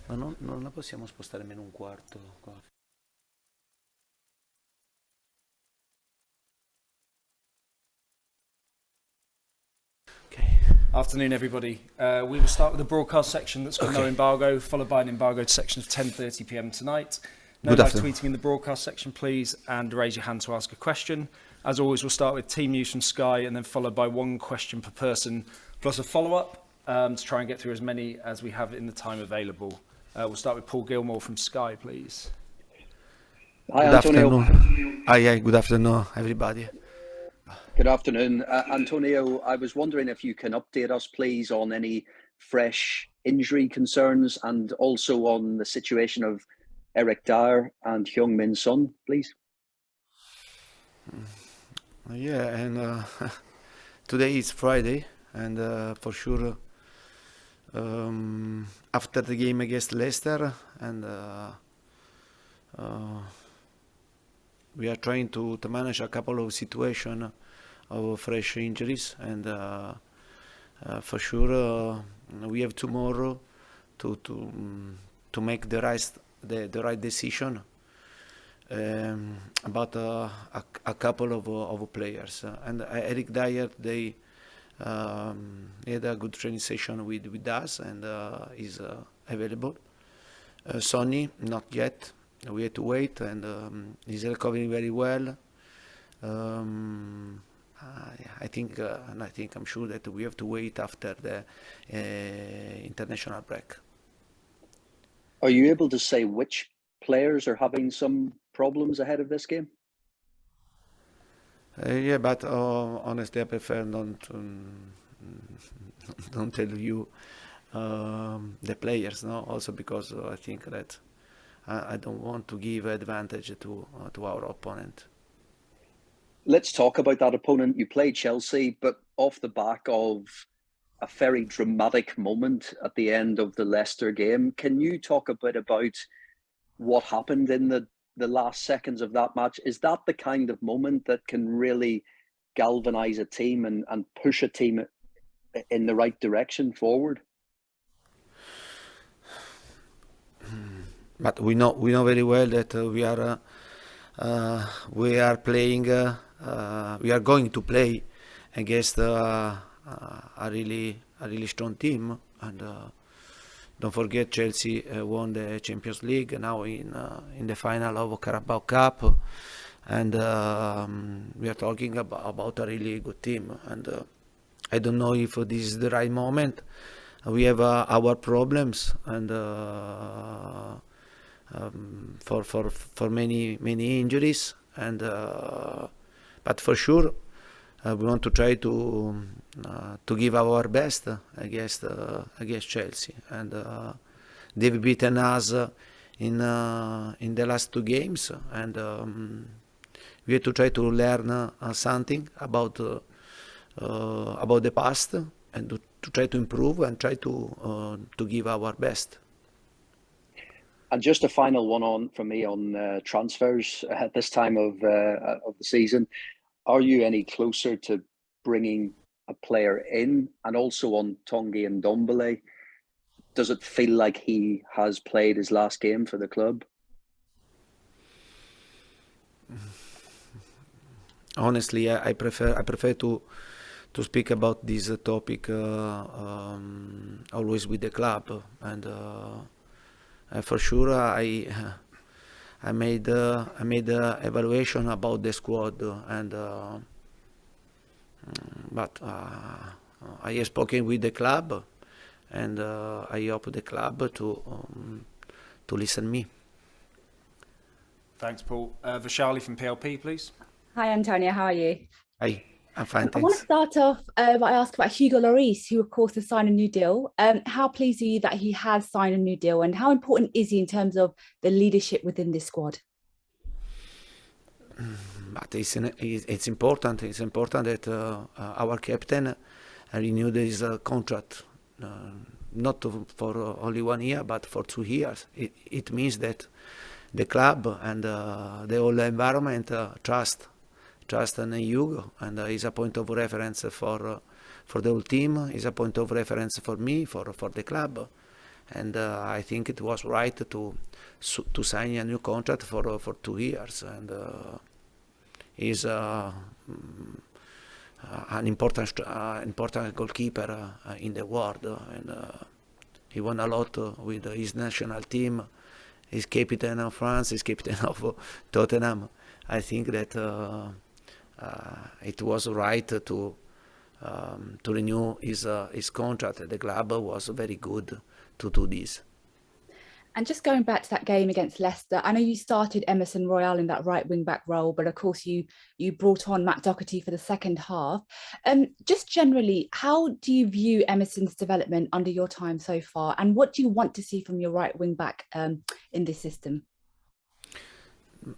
Ma non la possiamo spostare meno un quarto qua. Okay. Afternoon, everybody. We will start with the broadcast section that's got no embargo, followed by an embargoed section of 10:30 p.m. tonight. No live tweeting in the broadcast section, please, and raise your hand to ask a question. As always, we'll start with team news from Sky and then followed by one question per person, plus a follow-up to try and get through as many as we have in the time available. We'll start with Paul Gilmore from Sky, please. Hi, Antonio. Hi, good afternoon, everybody. Good afternoon. Antonio, I was wondering if you can update us, please, on any fresh injury concerns and also on the situation of Eric Dyer and Heung-min Son, please. Yeah, and today is Friday, and for sure, after the game against Leicester, and we are trying to manage a couple of situations of fresh injuries, and for sure we have tomorrow to make the right decision about a couple of players. And Eric Dyer, they had a good training session with us, and is available. Sonny, not yet. We had to wait, and he's recovering very well. I'm sure that we have to wait after the international break. Are you able to say which players are having some problems ahead of this game? Yeah, but honestly, I prefer don't tell you the players, no. Also because I think that I don't want to give advantage to our opponent. Let's talk about that opponent. You played Chelsea, but off the back of a very dramatic moment at the end of the Leicester game. Can you talk a bit about what happened in the last seconds of that match? Is that the kind of moment that can really galvanize a team and push a team in the right direction forward? But we know very well that we are playing. We are going to play against a really strong team, and don't forget Chelsea won the Champions League now in the final of Carabao Cup, and we are talking about a really good team. And I don't know if this is the right moment. We have our problems, and for many injuries, and but for sure we want to try to give our best against Chelsea, and they've beaten us in the last two games, and we have to try to learn something about the past, and to try to improve and try to give our best. And just a final one from me on transfers at this time of the season. Are you any closer to bringing a player in? And also on Tanguy Ndombele, does it feel like he has played his last game for the club? Honestly, I prefer to speak about this topic always with the club, and for sure I made evaluation about the squad, and but I have spoken with the club, and I hope the club to listen me. Thanks, Paul. Vishali from PLP, please. Hi, Antonio. How are you? Hi, I'm fine, thanks. I want to start off by asking about Hugo Lloris, who, of course, has signed a new deal. How pleased are you that he has signed a new deal, and how important is he in terms of the leadership within this squad? But it's important. It's important that our captain renewed his contract, not for only 1 year, but for 2 years. It means that the club and the whole environment trust in Hugo, and is a point of reference for the whole team. Is a point of reference for me, for the club, and I think it was right to sign a new contract for 2 years, and he's an important goalkeeper in the world, and he won a lot with his national team. He's captain of France, he's captain of Tottenham. I think that it was right to renew his contract. The club was very good to do this. And just going back to that game against Leicester, I know you started Emerson Royal in that right wing back role, but of course you brought on Matt Doherty for the second half. Just generally, how do you view Emerson's development under your time so far, and what do you want to see from your right wing back in this system?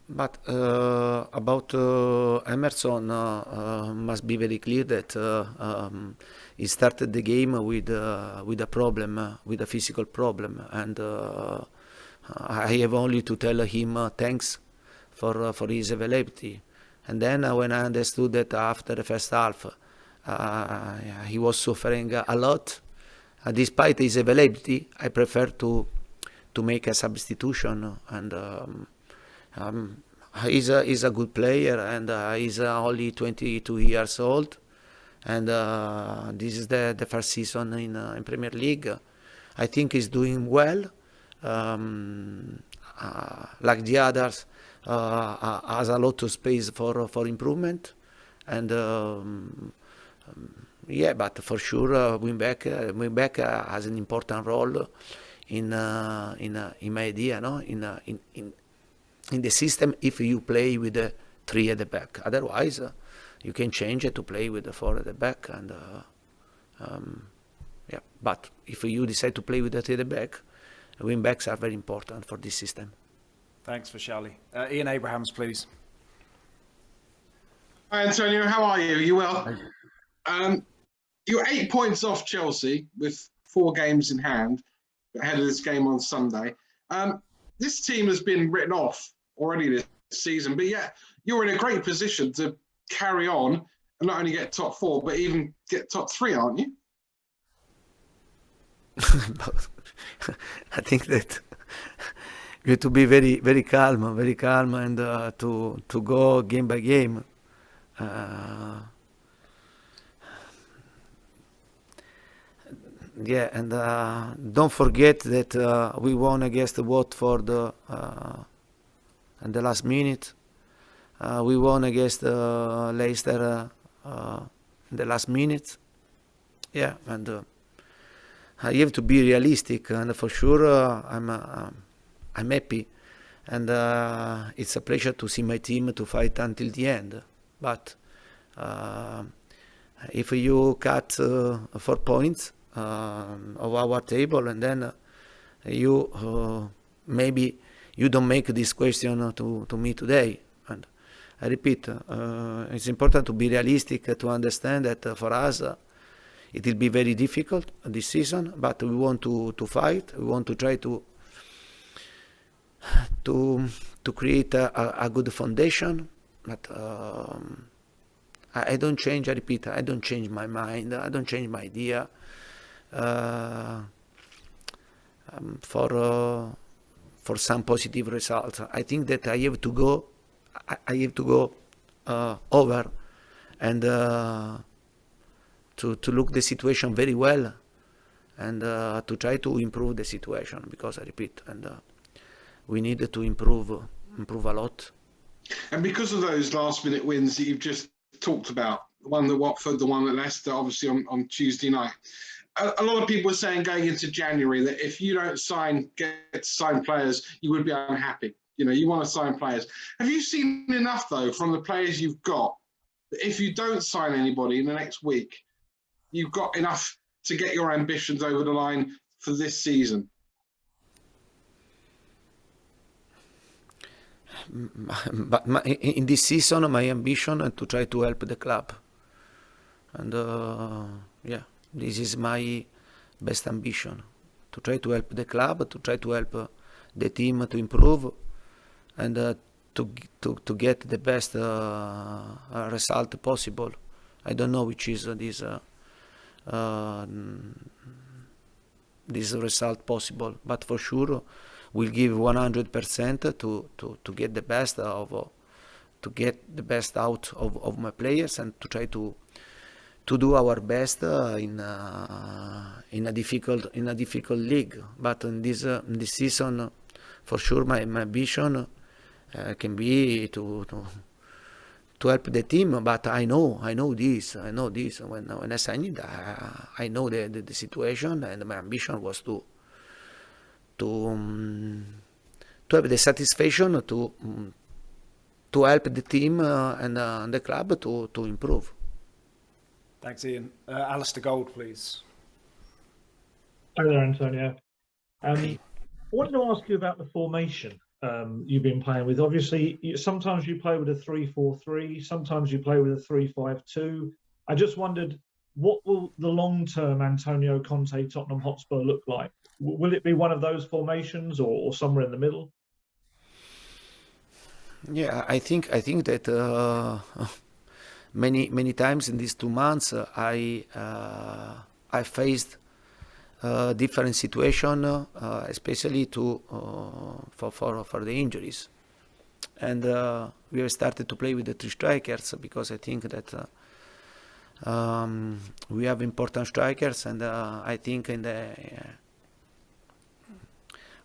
But about Emerson, must be very clear that he started the game with a problem, with a physical problem, and I have only to tell him thanks for his availability. And then when I understood that after the first half he was suffering a lot, despite his availability, I prefer to make a substitution, and he's a good player, and he's only 22 years old, and this is the first season in Premier League. I think he's doing well, like the others, has a lot of space for improvement, and yeah, but for sure wing-back has an important role in my idea, no? In the system, if you play with the 3 at the back. Otherwise, you can change it to play with the 4 at the back. And yeah, but if you decide to play with the 3 at the back, wing backs are very important for this system. Thanks for Charlie. Ian Abrahams, please. Hi, Antonio. How are you? You well? You're 8 points off Chelsea with 4 games in hand ahead of this game on Sunday. This team has been written off already this season, but yet you're in a great position to carry on and not only get top 4, but even get top 3, aren't you? I think that you have to be very, very calm, and to go game by game. Yeah, and don't forget that we won against Watford in the last minute. We won against Leicester in the last minute. Yeah, and you have to be realistic, and for sure I'm happy, and it's a pleasure to see my team to fight until the end. But if you cut 4 points of our table, and then you maybe you don't make this question to me today. And I repeat, it's important to be realistic, to understand that for us it will be very difficult this season, but we want to fight. We want to try to create a good foundation. But I don't change. I repeat, I don't change my mind. I don't change my idea. For some positive results, I think that I have to go. I have to go over and to look the situation very well, and to try to improve the situation, because I repeat, and we need to improve a lot. And because of those last-minute wins that you've just talked about, the one at Watford, the one at Leicester, obviously on Tuesday night. A lot of people are saying going into January that if you don't get to sign players, you would be unhappy. You know, you want to sign players. Have you seen enough, though, from the players you've got, that if you don't sign anybody in the next week, you've got enough to get your ambitions over the line for this season? But in this season, my ambition is to try to help the club. And yeah. This is my best ambition, to try to help the club, to try to help the team to improve, and to get the best result possible. I don't know which is this this result possible. But for sure, we'll give 100% to get the best out of my players, and to try to do our best in a difficult league. But in this season, for sure, my ambition can be to help the team. But I know this. When I signed it, I know the situation, and my ambition was to have the satisfaction to help the team and the club to improve. Thanks, Ian. Alistair Gold, please. Hi there, Antonio. I wanted to ask you about the formation you've been playing with. Obviously, sometimes you play with a 3-4-3, sometimes you play with a 3-5-2. I just wondered, what will the long-term Antonio Conte Tottenham Hotspur look like? Will it be one of those formations, or somewhere in the middle? Yeah, I think that many times in these 2 months I faced different situation, especially for the injuries, and we have started to play with the 3 strikers, because I think that we have important strikers, and I think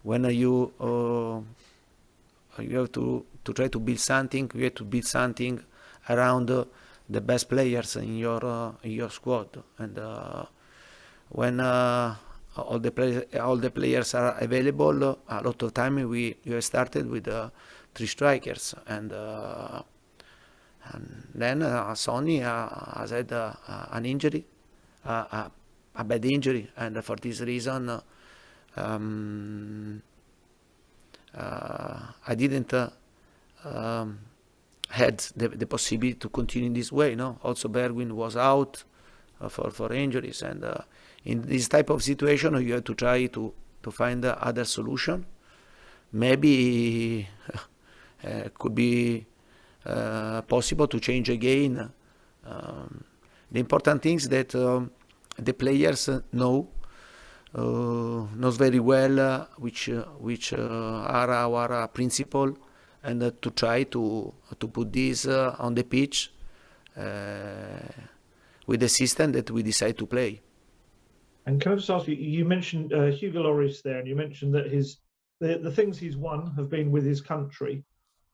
when you have to try to build something, you have to build something around the best players in your squad, and when all the players are available, a lot of time we have started with 3 strikers, and then Sonny has had an injury, a bad injury, and for this reason I didn't had the possibility to continue in this way. No, also Bergwijn was out for injuries, and in this type of situation you have to try to find other solution. Maybe could be possible to change again. The important thing is that the players knows very well which are our principle, and to try to put this on the pitch with the system that we decide to play. And can I just ask you, you mentioned Hugo Lloris there, and you mentioned that the things he's won have been with his country.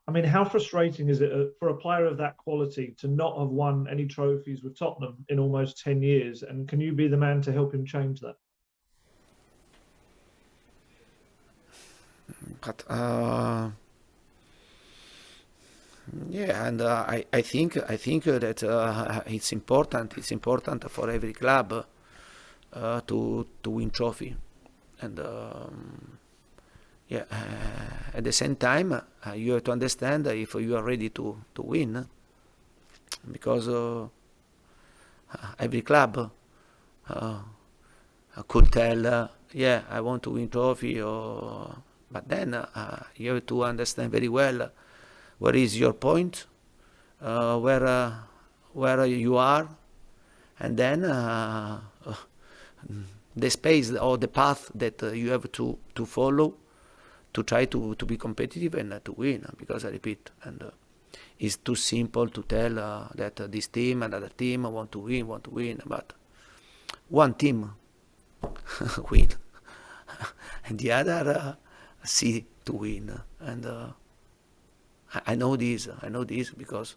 I mean, how frustrating is it for a player of that quality to not have won any trophies with Tottenham in almost 10 years? And can you be the man to help him change that? But yeah, and I think that it's important. It's important for every club to win trophy, and yeah, at the same time you have to understand if you are ready to win, because every club could tell, yeah, I want to win trophy, but then you have to understand very well where is your point, where you are, and then the space or the path that you have to follow to try to be competitive and to win. Because I repeat, and it's too simple to tell that this team, another team want to win, but one team win and the other see to win, and I know this because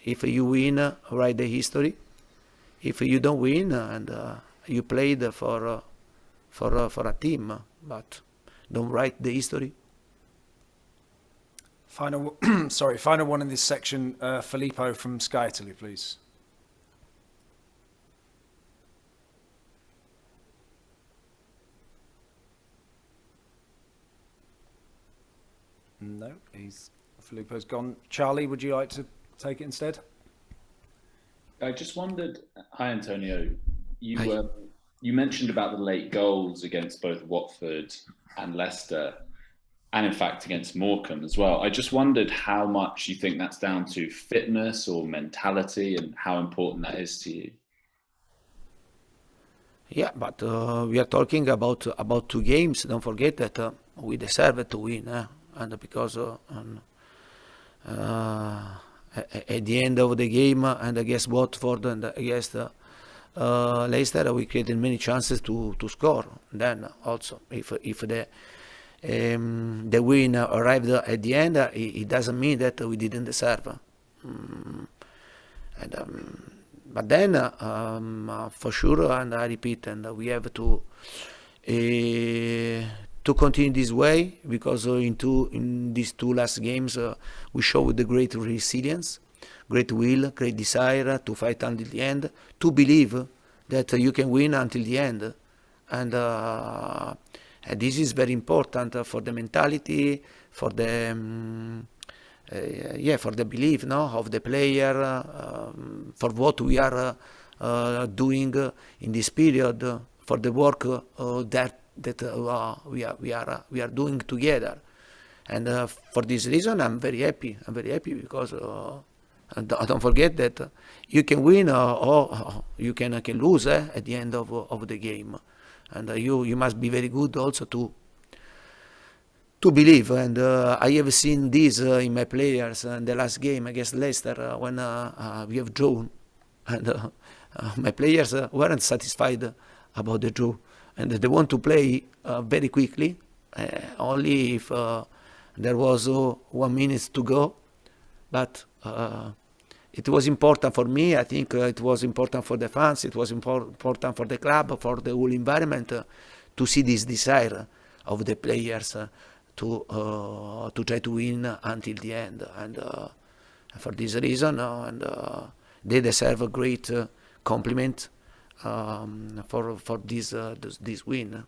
if you win, write the history. If you don't win, and you played for a team, but don't write the history. Final one in this section, Filippo from Sky Italy, please. No, Filippo's gone. Charlie, would you like to take it instead? I just wondered, hi Antonio, you mentioned about the late goals against both Watford and Leicester, and in fact against Morecambe as well. I just wondered how much you think that's down to fitness or mentality, and how important that is to you. Yeah, but we are talking about 2 games. Don't forget that we deserve to win, and because at the end of the game and against Watford and against Leicester, we created many chances to score. Then also, if the win arrived at the end, it doesn't mean that we didn't deserve. But then, for sure, and I repeat, and we have to continue this way, because in these 2 last games we showed the great resilience, great will, great desire to fight until the end, to believe that you can win until the end, and this is very important for the mentality, for the for the belief, no, of the player, for what we are doing in this period, for the work that we are doing together, and for this reason I'm very happy. Because don't forget that you can win or you can lose at the end of the game, and you must be very good also to believe. And I have seen this in my players in the last game against Leicester, when we have drawn, and my players weren't satisfied about the draw, and they want to play very quickly, only if there was 1 minute to go. But it was important for me. I think it was important for the fans. It was important for the club, for the whole environment, to see this desire of the players to try to win until the end. And for this reason, and they deserve a great compliment for this win.